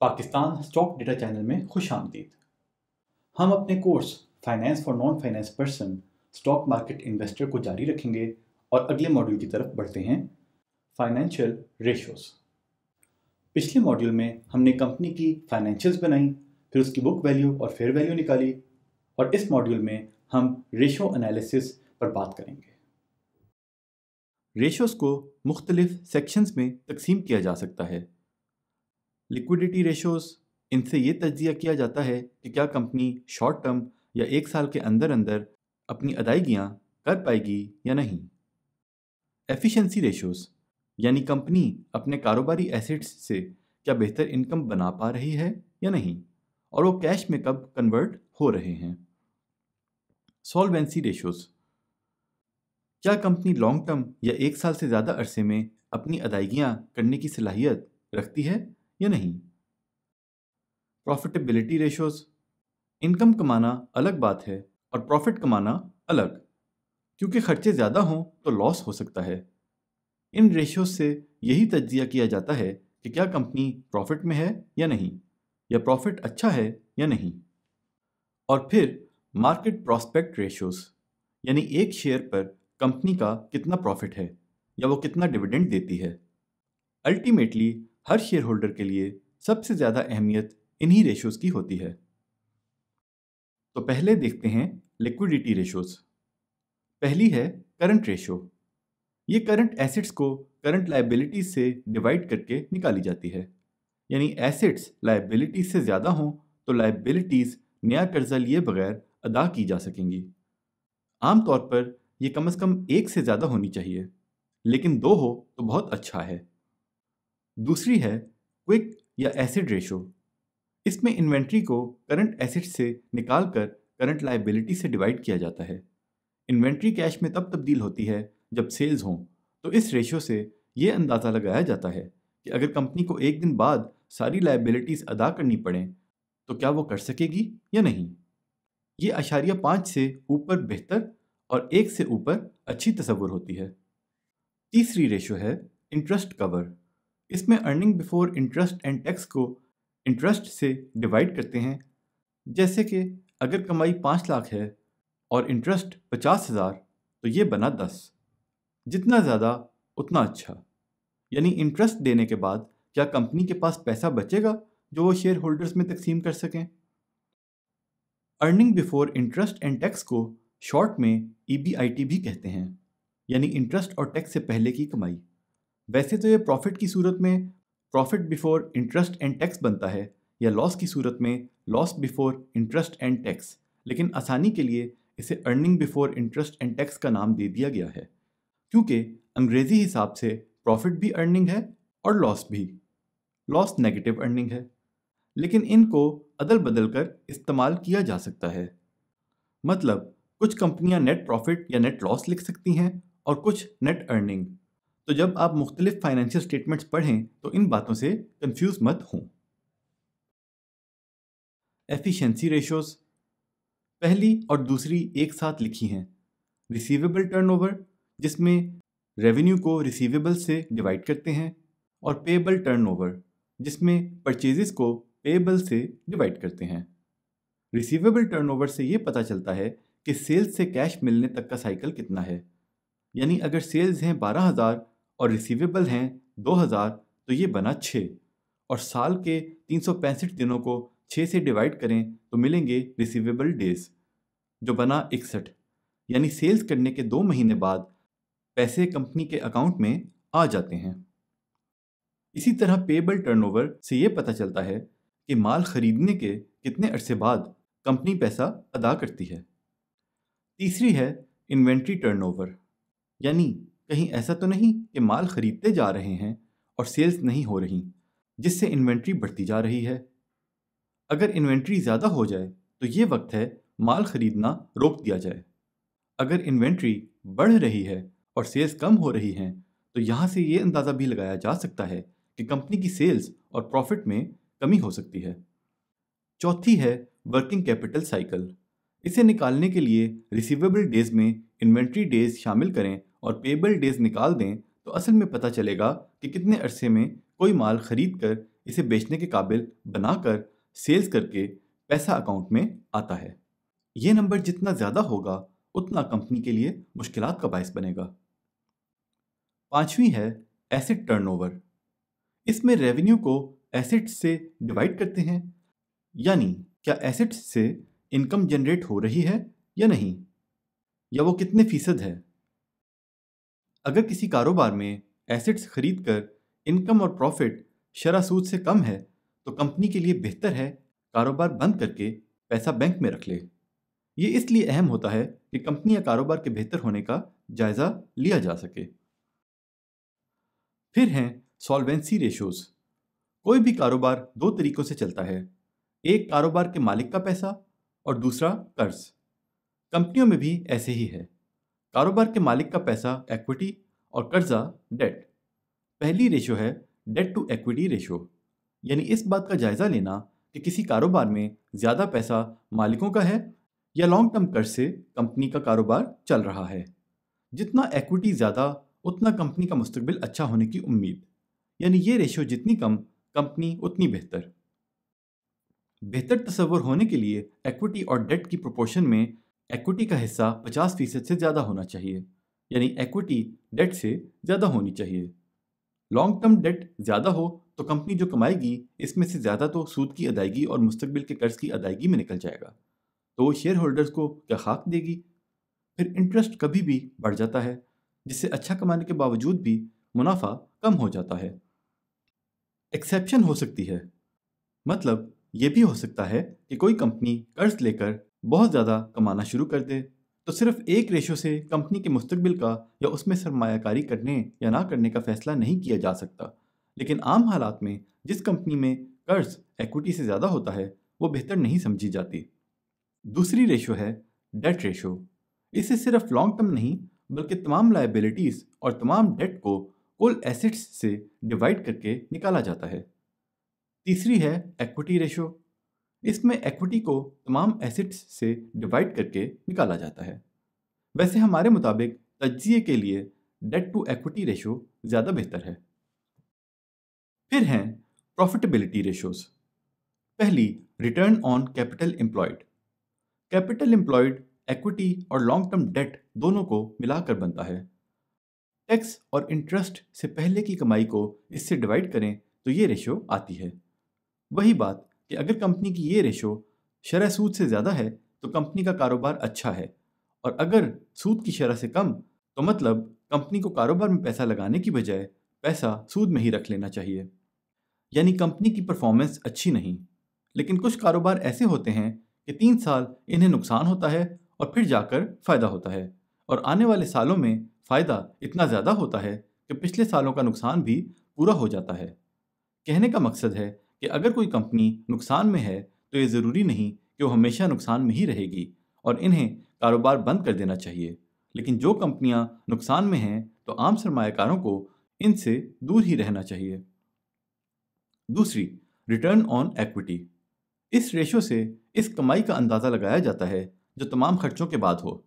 Pakistan stock data channel में खुश आमदीद। हम अपने course finance for non finance person stock market investor को जारी रखेंगे और अगले मॉड्यूल की तरफ बढ़ते हैं, फाइनेंशियल रेशियोज। पिछले मॉड्यूल में हमने कंपनी की फाइनेंशियल्स बनाई, फिर उसकी बुक वैल्यू और फेयर वैल्यू निकाली, और इस मॉड्यूल में हम रेशियो एनालिसिस पर बात करेंगे। रेशियोज को मुख्तलिफ सेक्शंस में तकसीम किया जा सकता है। लिक्विडिटी रेशियोज, इनसे ये तज्जिया किया जाता है कि क्या कंपनी शॉर्ट टर्म या एक साल के अंदर अंदर अपनी अदायगियाँ कर पाएगी या नहीं। एफिशिएंसी रेशियोज, यानी कंपनी अपने कारोबारी एसेट्स से क्या बेहतर इनकम बना पा रही है या नहीं, और वो कैश में कब कन्वर्ट हो रहे हैं। सॉल्वेंसी रेशियोज, क्या कंपनी लॉन्ग टर्म या एक साल से ज़्यादा अरसे में अपनी अदायगियाँ करने की सलाहियत रखती है या नहीं। प्रॉफिटेबिलिटी रेशियोज, इनकम कमाना अलग बात है और प्रॉफिट कमाना अलग, क्योंकि खर्चे ज़्यादा हों तो लॉस हो सकता है। इन रेशियोज से यही तज्जिया किया जाता है कि क्या कंपनी प्रॉफिट में है या नहीं, या प्रॉफिट अच्छा है या नहीं। और फिर मार्केट प्रॉस्पेक्ट रेशियोज, यानी एक शेयर पर कंपनी का कितना प्रॉफिट है या वो कितना डिविडेंड देती है। अल्टीमेटली हर शेयर होल्डर के लिए सबसे ज़्यादा अहमियत इन्हीं रेशियोज की होती है। तो पहले देखते हैं लिक्विडिटी रेशियोज। पहली है करंट रेशियो। ये करंट एसेट्स को करंट लायबिलिटीज से डिवाइड करके निकाली जाती है, यानी एसेट्स लायबिलिटीज से ज़्यादा हों तो लायबिलिटीज नया कर्जा लिए बगैर अदा की जा सकेंगी। आमतौर पर यह कम से कम एक से ज़्यादा होनी चाहिए, लेकिन दो हो तो बहुत अच्छा है। दूसरी है क्विक या एसिड रेशो। इसमें इन्वेंट्री को करंट एसेट से निकालकर करंट लायबिलिटी से डिवाइड किया जाता है। इन्वेंट्री कैश में तब तब्दील होती है जब सेल्स हों, तो इस रेशियो से ये अंदाज़ा लगाया जाता है कि अगर कंपनी को एक दिन बाद सारी लायबिलिटीज़ अदा करनी पड़ें तो क्या वो कर सकेगी या नहीं। ये 0.5 से ऊपर बेहतर और 1 से ऊपर अच्छी तस्वुर होती है। तीसरी रेशियो है इंटरेस्ट कवर। इसमें earning before interest and tax को इंटरेस्ट से डिवाइड करते हैं। जैसे कि अगर कमाई 5 लाख है और इंटरेस्ट 50,000 तो ये बना 10। जितना ज़्यादा उतना अच्छा, यानी इंटरेस्ट देने के बाद क्या कंपनी के पास पैसा बचेगा जो वो शेयर होल्डर्स में तकसीम कर सकें। Earning before interest and tax को शॉर्ट में EBIT भी कहते हैं, यानी इंटरेस्ट और टैक्स से पहले की कमाई। वैसे तो ये प्रॉफिट की सूरत में profit before interest and tax बनता है, या लॉस की सूरत में loss before interest and tax, लेकिन आसानी के लिए इसे earning before interest and tax का नाम दे दिया गया है, क्योंकि अंग्रेजी हिसाब से प्रॉफिट भी अर्निंग है और लॉस भी। लॉस नेगेटिव अर्निंग है, लेकिन इनको अदल बदल कर इस्तेमाल किया जा सकता है। मतलब कुछ कंपनियां नेट प्रॉफिट या नेट लॉस लिख सकती हैं और कुछ नेट अर्निंग। तो जब आप मुख्तलिफ फाइनेंशियल स्टेटमेंट्स पढ़ें तो इन बातों से कंफ्यूज मत हों। एफिशिएंसी रेशियोज, पहली और दूसरी एक साथ लिखी हैं। रिसीवेबल टर्नओवर, जिसमें रेवेन्यू को रिसीवेबल से डिवाइड करते हैं, और पेएबल टर्नओवर, जिसमें परचेजेस को पेएबल से डिवाइड करते हैं। रिसीवेबल टर्नओवर से ये पता चलता है कि सेल्स से कैश मिलने तक का साइकिल कितना है, यानी अगर सेल्स हैं 12,000 और रिसीवेबल हैं 2,000 तो ये बना 6, और साल के 365 दिनों को 6 से डिवाइड करें तो मिलेंगे रिसीवेबल डेज, जो बना 61, यानी सेल्स करने के 2 महीने बाद पैसे कंपनी के अकाउंट में आ जाते हैं। इसी तरह पेएबल टर्नओवर से ये पता चलता है कि माल खरीदने के कितने अरसे बाद कंपनी पैसा अदा करती है। तीसरी है इन्वेंट्री टर्नओवर, यानी कहीं ऐसा तो नहीं कि माल खरीदते जा रहे हैं और सेल्स नहीं हो रही, जिससे इन्वेंट्री बढ़ती जा रही है। अगर इन्वेंट्री ज़्यादा हो जाए तो ये वक्त है माल खरीदना रोक दिया जाए। अगर इन्वेंट्री बढ़ रही है और सेल्स कम हो रही हैं तो यहाँ से ये अंदाज़ा भी लगाया जा सकता है कि कंपनी की सेल्स और प्रॉफिट में कमी हो सकती है। चौथी है वर्किंग कैपिटल साइकिल। इसे निकालने के लिए रिसीवेबल डेज में इन्वेंट्री डेज शामिल करें और पेएबल डेज निकाल दें तो असल में पता चलेगा कि कितने अरसे में कोई माल खरीद कर इसे बेचने के काबिल बनाकर सेल्स करके पैसा अकाउंट में आता है। ये नंबर जितना ज़्यादा होगा उतना कंपनी के लिए मुश्किलात का बायस बनेगा। पांचवी है एसेट टर्नओवर। इसमें रेवेन्यू को एसेट्स से डिवाइड करते हैं, यानी क्या एसेट्स से इनकम जनरेट हो रही है या नहीं, या वो कितने फीसद है। अगर किसी कारोबार में एसेट्स खरीद कर इनकम और प्रॉफिट शरह सूद से कम है तो कंपनी के लिए बेहतर है कारोबार बंद करके पैसा बैंक में रख ले। ये इसलिए अहम होता है कि कंपनी या कारोबार के बेहतर होने का जायजा लिया जा सके। फिर हैं सॉल्वेंसी रेशोज। कोई भी कारोबार दो तरीकों से चलता है, एक कारोबार के मालिक का पैसा और दूसरा कर्ज। कंपनियों में भी ऐसे ही है। कारोबार के मालिक का पैसा इक्विटी और कर्जा डेट। पहली रेशो है डेट टू इक्विटी रेशो, यानी इस बात का जायजा लेना कि किसी कारोबार में ज़्यादा पैसा मालिकों का है या लॉन्ग टर्म कर्ज से कंपनी का कारोबार चल रहा है। जितना इक्विटी ज़्यादा उतना कंपनी का मुस्तकबिल अच्छा होने की उम्मीद, यानी ये रेशो जितनी कम कंपनी उतनी बेहतर। बेहतर तस्वर होने के लिए इक्विटी और डेट की प्रोपोर्शन में इक्विटी का हिस्सा 50% से ज़्यादा होना चाहिए, यानी इक्विटी डेट से ज़्यादा होनी चाहिए। लॉन्ग टर्म डेट ज़्यादा हो तो कंपनी जो कमाएगी इसमें से ज़्यादा तो सूद की अदायगी और मुस्तकबिल के कर्ज की अदायगी में निकल जाएगा, तो वो शेयर होल्डर्स को क्या खाक देगी। फिर इंटरेस्ट कभी भी बढ़ जाता है, जिससे अच्छा कमाने के बावजूद भी मुनाफा कम हो जाता है। एक्सेप्शन हो सकती है, मतलब ये भी हो सकता है कि कोई कंपनी कर्ज लेकर बहुत ज़्यादा कमाना शुरू कर दे, तो सिर्फ एक रेशो से कंपनी के मुस्तकबिल का या उसमें सरमायाकारी करने या ना करने का फैसला नहीं किया जा सकता। लेकिन आम हालात में जिस कंपनी में कर्ज इक्विटी से ज़्यादा होता है वो बेहतर नहीं समझी जाती। दूसरी रेशो है डेट रेशो। इसे सिर्फ लॉन्ग टर्म नहीं बल्कि तमाम लायबिलिटीज़ और तमाम डेट को कुल एसेट्स से डिवाइड करके निकाला जाता है। तीसरी है इक्विटी रेशो। इसमें इक्विटी को तमाम एसेट्स से डिवाइड करके निकाला जाता है। वैसे हमारे मुताबिक तज्जिए के लिए डेट टू इक्विटी रेशो ज़्यादा बेहतर है। फिर हैं प्रॉफिटेबिलिटी रेशोज। पहली return on capital employed. Capital employed equity और लॉन्ग टर्म डेट दोनों को मिलाकर बनता है। टैक्स और इंटरेस्ट से पहले की कमाई को इससे डिवाइड करें तो ये रेशो आती है। वही बात कि अगर कंपनी की ये रेशो शरह सूद से ज़्यादा है तो कंपनी का कारोबार अच्छा है, और अगर सूद की शरह से कम तो मतलब कंपनी को कारोबार में पैसा लगाने की बजाय पैसा सूद में ही रख लेना चाहिए, यानी कंपनी की परफॉर्मेंस अच्छी नहीं। लेकिन कुछ कारोबार ऐसे होते हैं कि 3 साल इन्हें नुकसान होता है और फिर जाकर फ़ायदा होता है, और आने वाले सालों में फ़ायदा इतना ज़्यादा होता है कि पिछले सालों का नुकसान भी पूरा हो जाता है। कहने का मकसद है कि अगर कोई कंपनी नुकसान में है तो ये ज़रूरी नहीं कि वो हमेशा नुकसान में ही रहेगी और इन्हें कारोबार बंद कर देना चाहिए। लेकिन जो कंपनियां नुकसान में हैं तो आम सरमायाकारों को इनसे दूर ही रहना चाहिए। दूसरी, रिटर्न ऑन इक्विटी। इस रेशो से इस कमाई का अंदाज़ा लगाया जाता है जो तमाम खर्चों के बाद हो,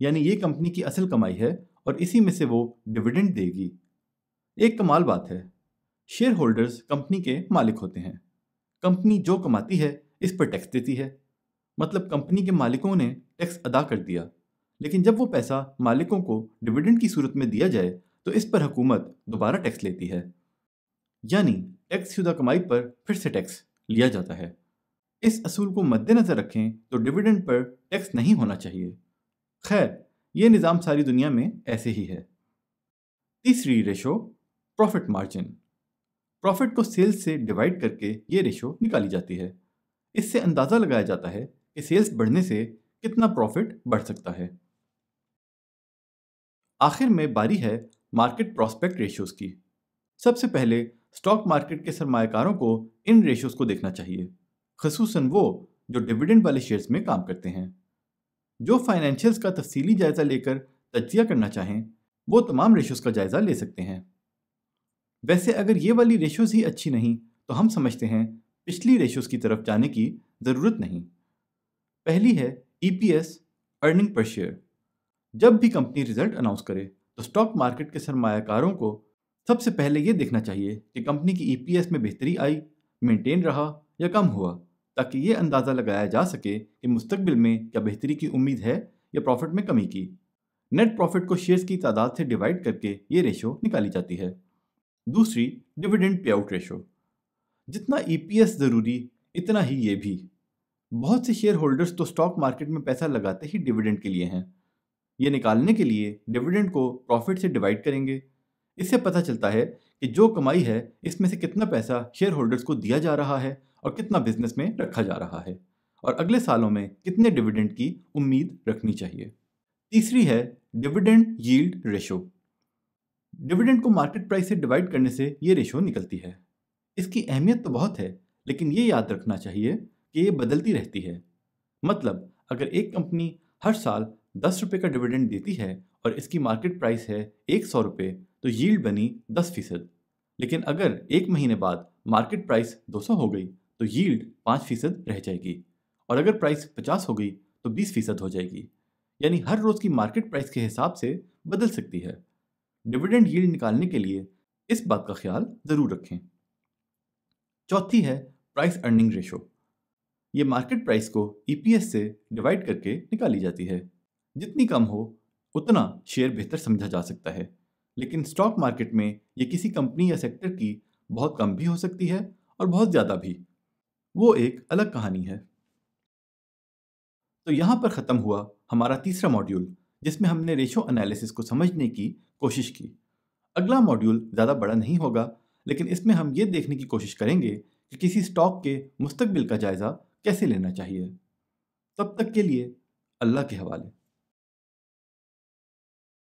यानी ये कंपनी की असल कमाई है और इसी में से वो डिविडेंड देगी। एक कमाल बात है, शेयर होल्डर्स कंपनी के मालिक होते हैं। कंपनी जो कमाती है इस पर टैक्स देती है, मतलब कंपनी के मालिकों ने टैक्स अदा कर दिया। लेकिन जब वो पैसा मालिकों को डिविडेंड की सूरत में दिया जाए तो इस पर हुकूमत दोबारा टैक्स लेती है, यानी टैक्स शुदा कमाई पर फिर से टैक्स लिया जाता है। इस असूल को मद्देनज़र रखें तो डिविडेंड पर टैक्स नहीं होना चाहिए। खैर, ये निज़ाम सारी दुनिया में ऐसे ही है। तीसरी रेशो प्रॉफिट मार्जिन। प्रॉफिट को सेल्स से डिवाइड करके ये रेशो निकाली जाती है। इससे अंदाज़ा लगाया जाता है कि सेल्स बढ़ने से कितना प्रॉफिट बढ़ सकता है। आखिर में बारी है मार्केट प्रॉस्पेक्ट रेशियोज की। सबसे पहले स्टॉक मार्केट के सरमायाकारों को इन रेशियोज को देखना चाहिए, खसूसन वो जो डिविडेंड वाले शेयर्स में काम करते हैं। जो फाइनेंशियल्स का तफसीली जायजा लेकर तज्जिया करना चाहें वो तमाम रेशियोज का जायजा ले सकते हैं। वैसे अगर ये वाली रेशियोज ही अच्छी नहीं तो हम समझते हैं पिछली रेशियोज की तरफ जाने की ज़रूरत नहीं। पहली है EPS, अर्निंग पर शेयर। जब भी कंपनी रिजल्ट अनाउंस करे तो स्टॉक मार्केट के सरमायाकारों को सबसे पहले ये देखना चाहिए कि कंपनी की EPS में बेहतरी आई मेंटेन रहा या कम हुआ, ताकि ये अंदाज़ा लगाया जा सके कि मुस्तकबिल में क्या बेहतरी की उम्मीद है या प्रॉफिट में कमी की। नेट प्रॉफिट को शेयर्स की तादाद से डिवाइड करके ये रेशो निकाली जाती है। दूसरी, डिविडेंड पे आउट रेशो। जितना ईपीएस ज़रूरी, इतना ही ये भी। बहुत से शेयर होल्डर्स तो स्टॉक मार्केट में पैसा लगाते ही डिविडेंड के लिए हैं। ये निकालने के लिए डिविडेंड को प्रॉफिट से डिवाइड करेंगे। इससे पता चलता है कि जो कमाई है इसमें से कितना पैसा शेयर होल्डर्स को दिया जा रहा है और कितना बिजनेस में रखा जा रहा है, और अगले सालों में कितने डिविडेंड की उम्मीद रखनी चाहिए। तीसरी है डिविडेंड यील्ड रेशो। डिविडेंड को मार्केट प्राइस से डिवाइड करने से ये रेशो निकलती है। इसकी अहमियत तो बहुत है, लेकिन ये याद रखना चाहिए कि ये बदलती रहती है। मतलब अगर एक कंपनी हर साल 10 रुपये का डिविडेंड देती है और इसकी मार्केट प्राइस है 100 रुपये, तो यील्ड बनी 10%। लेकिन अगर एक महीने बाद मार्केट प्राइस 200 हो गई तो यील्ड 5% रह जाएगी, और अगर प्राइस 50 हो गई तो 20% हो जाएगी। यानी हर रोज की मार्केट प्राइस के हिसाब से बदल सकती है। डिविडेंड यील्ड निकालने के लिए इस बात का ख्याल जरूर रखें। चौथी है प्राइस अर्निंग रेशो। ये मार्केट प्राइस को ईपीएस से डिवाइड करके निकाली जाती है। जितनी कम हो उतना शेयर बेहतर समझा जा सकता है, लेकिन स्टॉक मार्केट में ये किसी कंपनी या सेक्टर की बहुत कम भी हो सकती है और बहुत ज़्यादा भी। वो एक अलग कहानी है। तो यहाँ पर ख़त्म हुआ हमारा तीसरा मॉड्यूल, जिसमें हमने रेशो एनालिसिस को समझने की कोशिश की। अगला मॉड्यूल ज़्यादा बड़ा नहीं होगा, लेकिन इसमें हम ये देखने की कोशिश करेंगे कि किसी स्टॉक के मुस्तकबिल का जायज़ा कैसे लेना चाहिए। तब तक के लिए अल्लाह के हवाले।